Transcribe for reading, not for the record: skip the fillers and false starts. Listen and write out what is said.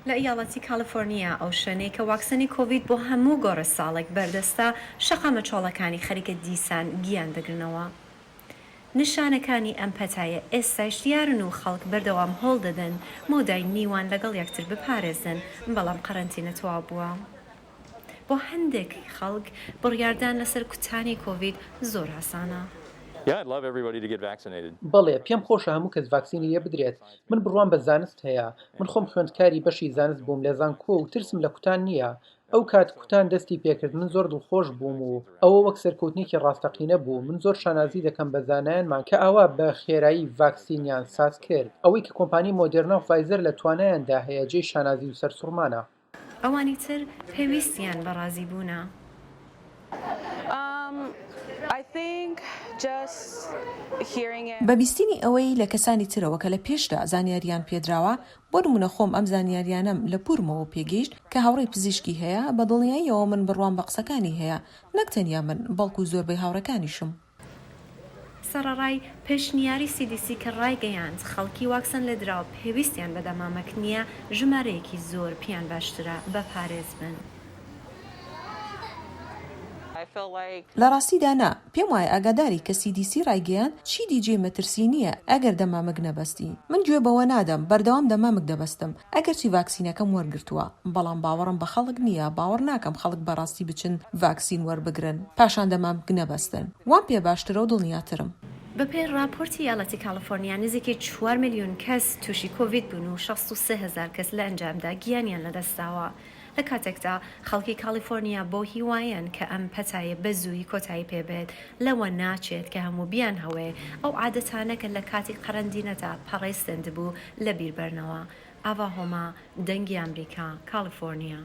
لە ئیاڵەتی کالیفۆرنیا ئەو شوێنەی کە واکسنی کۆڤید بۆ هەموو گۆڕە ساڵێک بەردەستە شەقە مەچۆڵەکانی خەریکە دیسان گیان دەگرنەوە. نیشانەکانی ئەم پەتایە ئێستاش دیارن و خەڵک بەردەوام هەوڵ دەدەن مۆدای میوان لەگەڵ یەکتر بپارێزن، بەڵام قەرەنتینە تەواو بووە. بۆ هەندێک خەڵک بڕیاردان لەسەر کوتانی کۆڤید زۆر ئاسانە. بەڵێ پێم خۆشە هەموو کەس ڤاکسینی لێ بدرێت. من بڕوام بە زانست هەیە. من خۆم خوێندکاری بەشی زانست بووم لە زانکۆ و ترسم لە کوتان نییە. ئەو کات کوتان دەستی پێکرد من زۆر دڵخۆش بووم و ئەوە وەک سەرکەوتنێکی ڕاستەقینە بوو. من زۆر شانازی دەکەم بە زانایانمان کە ئاوا بە خێرایی ڤاکسینیان ساز کرد. ئەوەی کە کۆمپانی مۆدێرنا و فایزەر لە توانایاندا هەیە جێی شانازی و سەرسوڕمانە. ئەوانی تر پێویستیان بە ڕازی بوونە. بەبیستنی ئەوەی لە کەسانی ترەوە کە لە پێشدا زانیاریان پێدراوە، بۆ نمونە خۆم ئەم زانیاریانم لە پورمەوە پێگەیشت کە هاوڕێی پزیشکی هەیە، بە دڵنیاییەوە من بڕوام بە قسەکانی هەیە، نەک تەنیا من بەڵکو زۆربەی هاوڕەکانیشم. سەرەڕای پێشنیاری CDC کە ڕایگەیاند خەڵکی واکسن لێدراوە پێویستیان بە دەمامەک نییە، ژمارەیەکی زۆر پیان باشترە بەپارێز بن. لە ڕاستیدا نا، پێم وایە ئاگاداری کە CDC ڕایگەیان چیدی جێ مەترسی نییە ئەگەر دەمامک نەبەستی. من گوێ بەوە نادەم، بەردەوام دەمامک دەبەستم ئەگەرچی ڤاکسینەکەم وەرگرتووە، بەڵام باوەڕم بە خەڵک نییە، باوەڕ ناکەم خەڵک بەڕاستی بچن ڤاکسین وەربگرن پاشان دەمامک نەبەستن. وام پێ باشترە و دڵنیاترم. بەپێی راپۆرتی یاڵەتی کالیفۆرنیا نزیکی 4 ملیۆن کەس تووشی کۆڤید بوون و 63,000 کەس لە ئەنجامدا گیانیان لەدەستاوە. لە کاتێکدا خەڵکی کالیفۆرنیا بۆ هیوایەن کە ئەم پەتایە بە زووی کۆتایی پێبێت، لەوە ناچێت کە هەموو بیان هەوێ ئەو عادەتانەکە لە کاتی قەرەنتینەدا پەڕێستند بوو لە بیربەرنەوە. ئاوا هۆما، دەنگی ئەمریکا، کالیفۆرنیا.